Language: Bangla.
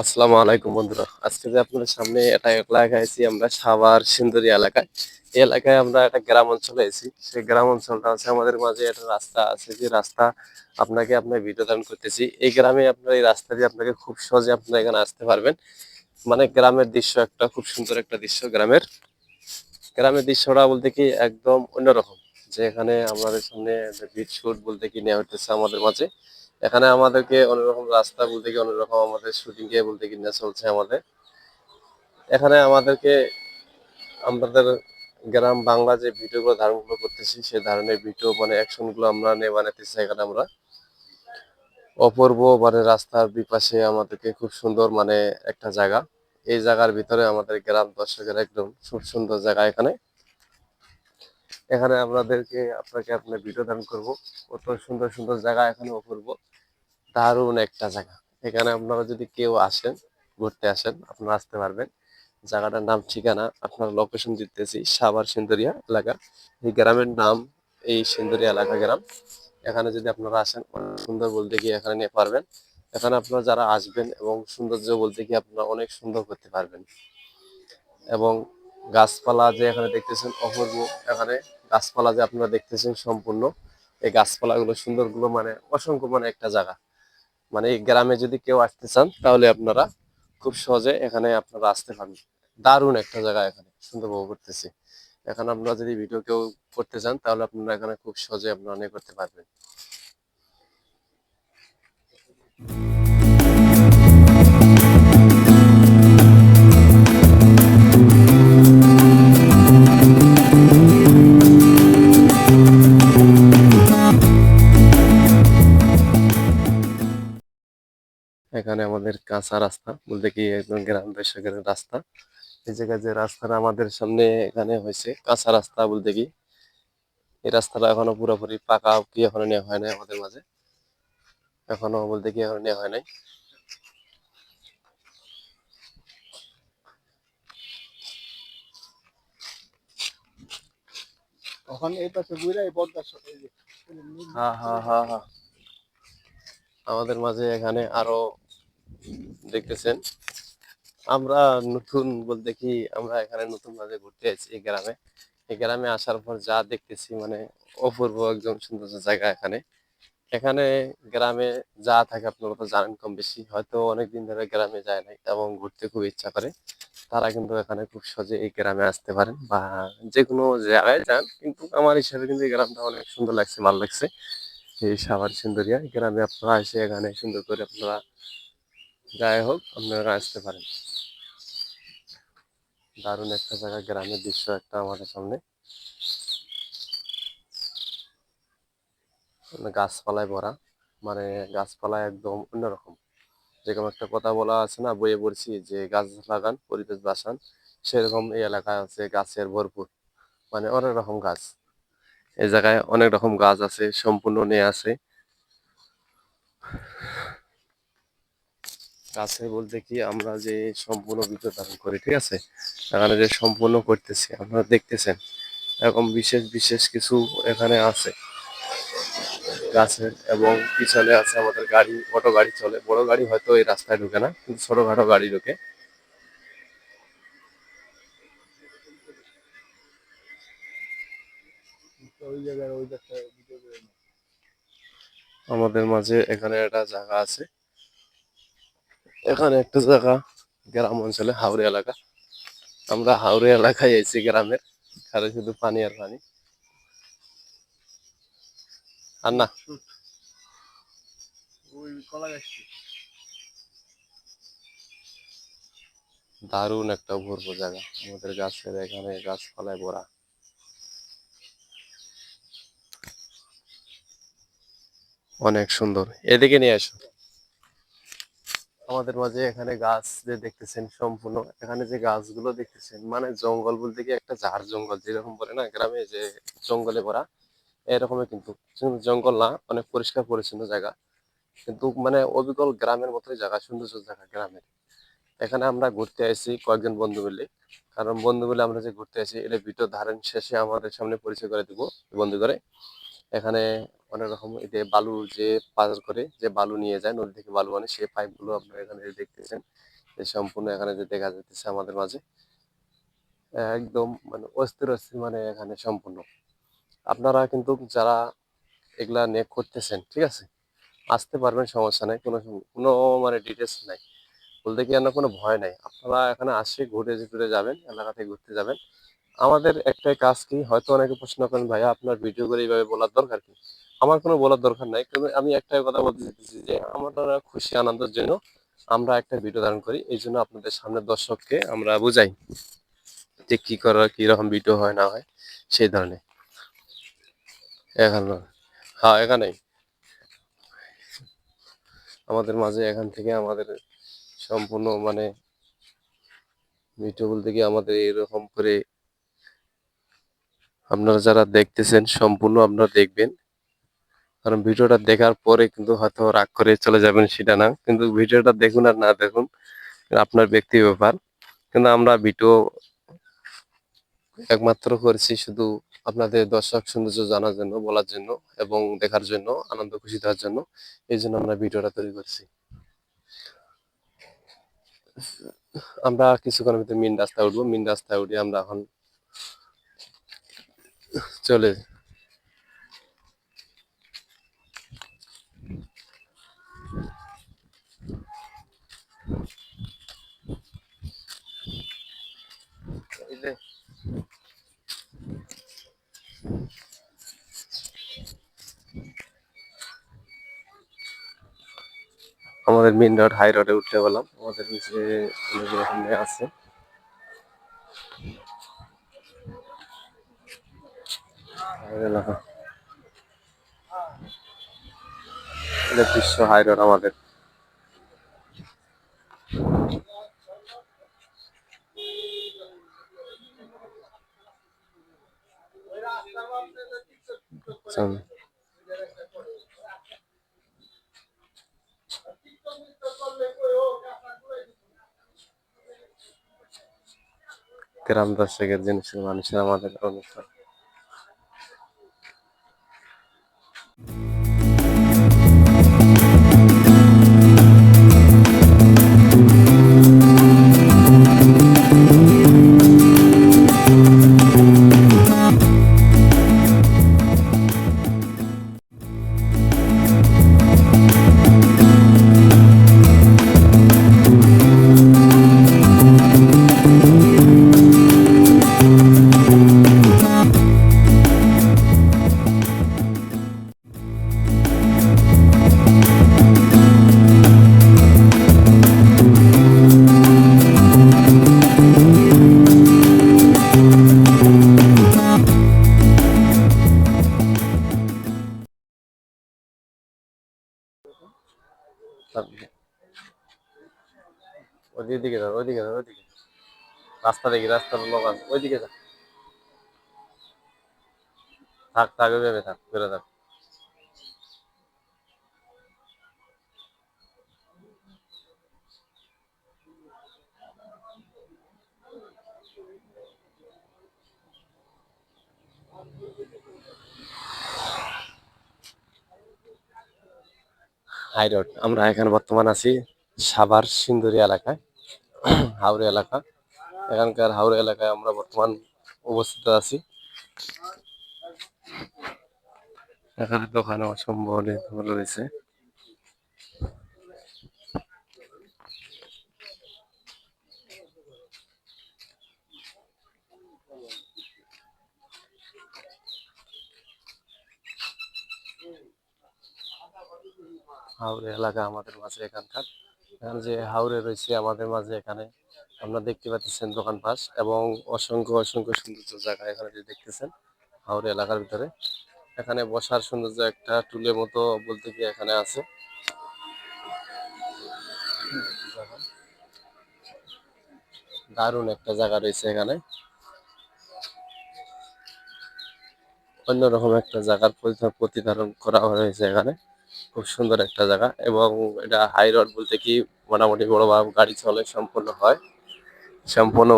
আসসালামু আলাইকুম বন্ধুরা। আজকে যে আপনাদের সামনে একটা এলাকায় আছি আমরা সাভার সিন্দুরি এলাকায়। এই এলাকায় আমরা একটা গ্রাম অঞ্চলে আছি। সেই গ্রাম অঞ্চলটা হচ্ছে আমাদের মাঝে একটা রাস্তা আছে যে রাস্তা আপনাকে আপনার ভিডিও ধারণ করতেছি। এই গ্রামে আপনার এই রাস্তা দিয়ে আপনাকে খুব সহজে আপনারা এখানে আসতে পারবেন। মানে গ্রামের দৃশ্য একটা খুব সুন্দর একটা দৃশ্য গ্রামের। গ্রামের দৃশ্যটা বলতে কি একদম অন্যরকম। যে এখানে আমাদের সামনে বিট শুট বলতে কি নেওয়া হইতেছে আমাদের মাঝে। এখানে আমাদেরকে অনেক রকম রাস্তা বলতে কি অনেক রকম আমাদের শুটিং এ বলতে কি না চলছে আমাদের। এখানে আমাদেরকে আমাদের গ্রাম বাংলা যে ভিডিওগুলো ধারণগুলো করতেছি সেই ধরনের ভিডিও মানে অ্যাকশন গুলো আমরা নিয়ে বানাইতেছি এখানে আমরা। অপূর্ব মানে রাস্তার বিপাশে আমাদেরকে খুব সুন্দর মানে একটা জায়গা। এই জায়গার ভিতরে আমাদের গ্রাম দর্শকের একদম খুব সুন্দর জায়গা এখানে। এখানে আপনাকে আপনার ভিডিও ধারণ করবো। কত সুন্দর সুন্দর জায়গা এখানে অপূর্ব। দারুণ একটা জায়গা। এখানে আপনারা যদি কেউ আসেন, ঘুরতে আসেন, আপনারা আসতে পারবেন। জায়গাটার নাম ঠিকানা আপনার লোকেশন দিতেছি সাভার সিন্দুরিয়া এলাকা। এই গ্রামের নাম এই সিন্দুরিয়া এলাকা গ্রাম। এখানে যদি আপনারা আসেন অনেক সুন্দর বলতে গিয়ে এখানে নিয়ে পারবেন। এখানে আপনারা যারা আসবেন এবং সৌন্দর্য বলতে গিয়ে আপনারা অনেক সুন্দর করতে পারবেন। এবং গাছপালা যে এখানে দেখতেছেন অপূর্ব। এখানে গাছপালা যে আপনারা দেখতেছেন সম্পূর্ণ এই গাছপালাগুলো সুন্দরগুলো মানে অসংখ্য মানে একটা জায়গা। মানে এই গ্রামে যদি কেউ আসতে চান তাহলে আপনারা খুব সহজে এখানে আপনারা আসতে পারেন। দারুণ একটা জায়গা এখানে সুন্দর উপভোগ করতেছি। এখানে আপনারা যদি ভিডিও কেউ করতে চান তাহলে আপনারা এখানে খুব সহজে আপনারা নিয়ে করতে পারবেন। এখানে আমাদের কাঁচা রাস্তা বলতে কি একদম গ্রাম দেশের রাস্তা। এই জায়গায় যে রাস্তাটা আমাদের সামনে এখানে হয়েছে কাঁচা রাস্তা বলতে কি এই রাস্তাটা এখনো পুরোপুরি পাকা কি এখনো নেওয়া হয় নাই আমাদের মাঝে। এখনো বলতে কি এখনো নেওয়া হয় নাই। হ্যাঁ হ্যাঁ হ্যাঁ হ্যাঁ আমাদের মাঝে এখানে আরো দেখতেছেন আমরা নতুন বলতে কি আমরা এখানে নতুন ভাবে ঘুরতে এসেছি এই গ্রামে। এই গ্রামে আসার পর যা দেখতেছি মানে অপূর্ব একদম সুন্দর জায়গা এখানে। এখানে গ্রামে যা থাকে আপনারা তো জানেন কম বেশি হয়তো অনেকদিন ধরে গ্রামে যায় নাই এবং ঘুরতে খুব ইচ্ছা করে তারা কিন্তু এখানে খুব সহজে এই গ্রামে আসতে পারেন বা যে কোনো জায়গায় যান কিন্তু আমার হিসাবে কিন্তু এই গ্রামটা অনেক সুন্দর লাগছে ভালো লাগছে। এই সাভার সুন্দরিয়া এই গ্রামে আপনারা এসে এখানে সুন্দর করে আপনারা যাই হোক আপনারা আসতে পারেন। দারুণ একটা জায়গা গ্রামের দৃশ্য একটা আমাদের সামনে মানে গাছপালায় ভরা মানে গাছপালা একদম অন্যরকম। যেরকম একটা কথা বলা আছে না বইয়ে পড়ছি যে গাছ লাগান পরিবেশ বাঁচান সেরকম এই এলাকায় আছে গাছের ভরপুর মানে অনেক রকম গাছ। এই জায়গায় অনেক রকম গাছ আছে সম্পূর্ণ নিয়ে আছে। গাছে বলতে কি আমরা যে সম্পূর্ণ ভিডিও ধারণ করি ঠিক আছে এখানে যে সম্পূর্ণ করতেছি আপনারা দেখতেছেন এরকম বিশেষ বিশেষ কিছু এখানে আছে গাছের এবং পিছনে আছে আমাদের গাড়ি অটো গাড়ি চলে বড় গাড়ি হয়তো এই রাস্তায় ঢুকে না কিন্তু ছোটখাটো গাড়ি ঢুকে। আমাদের মাঝে এখানে একটা জায়গা আছে। এখানে একটা জায়গা গ্রাম অঞ্চলে হাওড়ে এলাকা। আমরা হাওড়ে এলাকায় এসেছি গ্রামের খালি শুধু পানি আর পানি আর না। দারুণ একটা অপূর্ব জায়গা আমাদের গাছের এখানে গাছপালায় ভরা অনেক সুন্দর। এদিকে নিয়ে আসো। আমাদের মাঝে এখানে গাছ যে দেখতেছেন সম্পূর্ণ এখানে যে গাছগুলো দেখতেছেন মানে জঙ্গল বলতে কি একটা ঝাড় জঙ্গল যেরকম বলে না গ্রামে যে জঙ্গলে ভরা এরকমই কিন্তু শুধু জঙ্গল না অনেক পরিষ্কার পরিচ্ছন্ন জায়গা কিন্তু মানে অবিকল গ্রামের মতোই জায়গা সুন্দর জায়গা গ্রামের। এখানে আমরা ঘুরতে আসি কয়েকজন বন্ধু মিলে কারণ বন্ধু মিলে আমরা যে ঘুরতে আসি এটা ভিডিও ধারণ শেষে আমাদের সামনে পরিচয় করে দিব বন্ধু করে। এখানে অনেক রকম এই যে বালু যে পার করে যে বালু নিয়ে যায় নদী থেকে বালু আনে সেই পাইপ গুলো আপনারা এখানে দেখতেছেন। এই সম্পূর্ণ এখানে যে দেখা যাচ্ছে আমাদের মাঝে একদম মানে অস্থির অস্থির মানে এখানে সম্পূর্ণ। আপনারা কিন্তু যারা এগুলা নিয়ে করতেছেন, ঠিক আছে, আসতে পারবেন, সমস্যা নাই, কোনো মানে ডিটেলস নাই, বলতে কি না কোনো ভয় নাই। আপনারা এখানে আসে ঘুরে ঘুরে যাবেন, এলাকাতে ঘুরতে যাবেন। আমাদের একটাই কাজ কি, হয়তো অনেকে প্রশ্ন করেন ভাইয়া আপনার ভিডিও করে এইভাবে বলার দরকার কি? আমার কোনো বলার দরকার নাই, কিন্তু আমি একটাই কথা বলতে চাইতেছি যে আমরা খুশি আনন্দের জন্য আমরা একটা ভিডিও ধারণ করি, এই জন্য আপনাদের সামনে দর্শককে আমরা বুঝাই যে কি করার, কি রকম ভিডিও হয় না হয় সেই ধরনের। এখানে, হ্যাঁ এখানেই আমাদের মাঝে, এখান থেকে আমাদের সম্পূর্ণ মানে ভিডিও বলতে কি আমাদের এরকম করে আপনারা যারা দেখতেছেন সম্পূর্ণ আপনারা দেখবেন। কারণ ভিডিওটা দেখার পরে কিন্তু হয়তো রাগ করে চলে যাবেন সেটা না, কিন্তু ভিডিওটা দেখুন আর না দেখুন আপনার ব্যক্তি ব্যাপার। কিন্তু আমরা ভিডিও একমাত্র করেছি শুধু আপনাদের দর্শক সৌন্দর্য জানার জন্য, বলার জন্য এবং দেখার জন্য, আনন্দ খুশি দেওয়ার জন্য। এই জন্য আমরা ভিডিওটা তৈরি করছি। আমরা কিছুক্ষণের ভিতরে মেন রাস্তায় উঠবো, মেন রাস্তায় উঠে আমরা এখন চলে এই যে আমাদের মেন রোড, হাই রোডে উঠতে বললাম। আমাদের নিচে অনেক রকম আছে এলাকা, এটা বিশ্ব হাই রোড আমাদের। চল। গ্রাম দর্শকের জিনিসের মানুষের আমাদের অনুষ্ঠান। ওইদিকে যান, ওইদিকে যান, ওইদিকে রাস্তা দেখি, রাস্তার লোক আছে, ওইদিকে যান। থাক থাক, ওইভাবে থাক, বেরো থাক। হাই রোড, আমরা এখানে বর্তমান আছি সাভার সিন্দুরি এলাকায়, হাওড়া এলাকা। এখানকার হাওড়া এলাকায় আমরা বর্তমান অবস্থিত আছি। এখানে দোকান অসম্ভব রয়েছে। হাওড়া এলাকা আমাদের মাঝে এখানকার, এখানে যে হাওড়ে রয়েছে আমাদের মাঝে, এখানে আপনারা দেখতে পাচ্ছেন দোকান পাশ এবং অসংখ্য অসংখ্য সৌন্দর্য জায়গা এখানে যে দেখতেছেন হাওড়া এলাকার ভিতরে। এখানে বসার সৌন্দর্য একটা টুলের মতো বলতে কি এখানে আছে, দারুণ একটা জায়গা রয়েছে এখানে, অন্যরকম একটা জায়গার প্রতিধারণ করা হয়েছে এখানে। খুব সুন্দর একটা জায়গা এবং এটা হাই রোড বলতে কি মোটামুটি বড় গাড়ি চলে সম্পূর্ণ হয়, সম্পূর্ণ